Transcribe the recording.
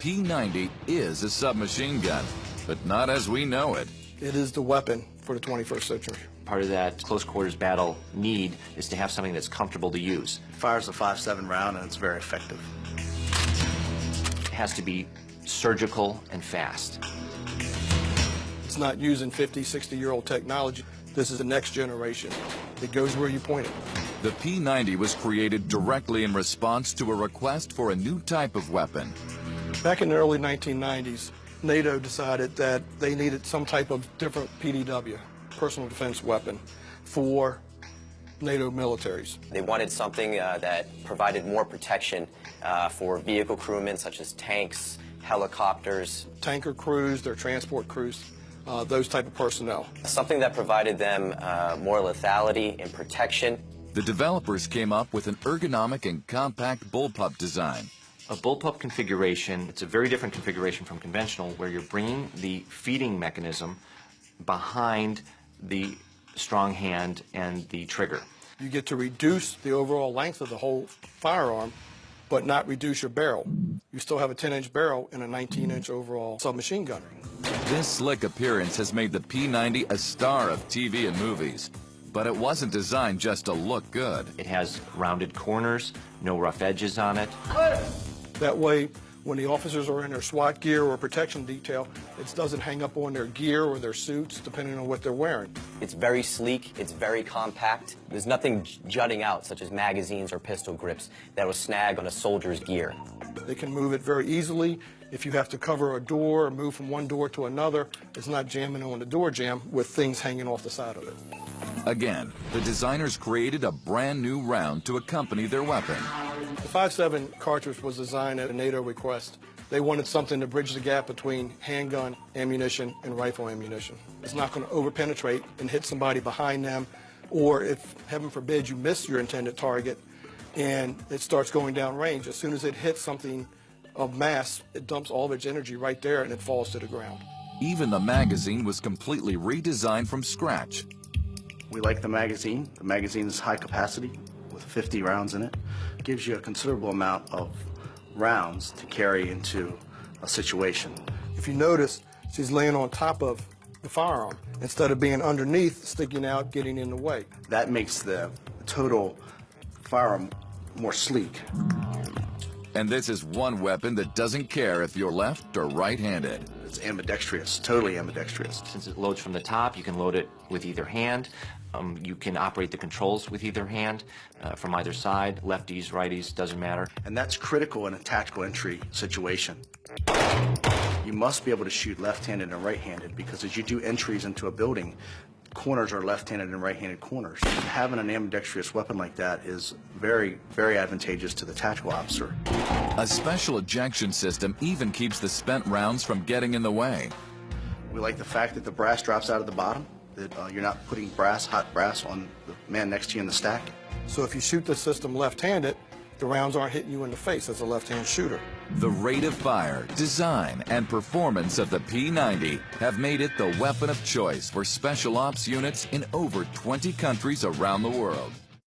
P90 is a submachine gun, but not as we know it. It is the weapon for the 21st century. Part of that close quarters battle need is to have something that's comfortable to use. It fires a 5.7 round and it's very effective. It has to be surgical and fast. It's not using 50, 60-year-old technology. This is the next generation. It goes where you point it. The P90 was created directly in response to a request for a new type of weapon. Back in the early 1990s, NATO decided that they needed some type of different PDW, personal defense weapon, for NATO militaries. They wanted something that provided more protection for vehicle crewmen such as tanks, helicopters. Tanker crews, their transport crews, those type of personnel. Something that provided them more lethality and protection. The developers came up with an ergonomic and compact bullpup design. A bullpup configuration, it's a very different configuration from conventional, where you're bringing the feeding mechanism behind the strong hand and the trigger. You get to reduce the overall length of the whole firearm, but not reduce your barrel. You still have a 10-inch barrel in a 19-inch overall submachine gun. This slick appearance has made the P90 a star of TV and movies. But it wasn't designed just to look good. It has rounded corners, no rough edges on it. That way, when the officers are in their SWAT gear or protection detail, it doesn't hang up on their gear or their suits, depending on what they're wearing. It's very sleek, it's very compact. There's nothing jutting out, such as magazines or pistol grips, that will snag on a soldier's gear. They can move it very easily. If you have to cover a door or move from one door to another, it's not jamming on the door jamb with things hanging off the side of it. Again, the designers created a brand new round to accompany their weapon. The 5.7 cartridge was designed at a NATO request. They wanted something to bridge the gap between handgun ammunition and rifle ammunition. It's not going to over-penetrate and hit somebody behind them, or if, heaven forbid, you miss your intended target and it starts going down range. As soon as it hits something of mass, it dumps all of its energy right there and it falls to the ground. Even the magazine was completely redesigned from scratch. We like the magazine. The magazine is high capacity with 50 rounds in it. It gives you a considerable amount of rounds to carry into a situation. If you notice, she's laying on top of the firearm instead of being underneath, sticking out, getting in the way. That makes the total firearm more sleek. And this is one weapon that doesn't care if you're left or right-handed. It's ambidextrous, totally ambidextrous. Since it loads from the top, you can load it with either hand. You can operate the controls with either hand from either side, lefties, righties, doesn't matter. And that's critical in a tactical entry situation. You must be able to shoot left-handed and right-handed, because as you do entries into a building, corners are left-handed and right-handed corners. And having an ambidextrous weapon like that is very, very advantageous to the tactical officer. A special ejection system even keeps the spent rounds from getting in the way. We like the fact that the brass drops out of the bottom, that you're not putting hot brass on the man next to you in the stack. So if you shoot the system left-handed, the rounds aren't hitting you in the face as a left-hand shooter. The rate of fire, design, and performance of the P90 have made it the weapon of choice for special ops units in over 20 countries around the world.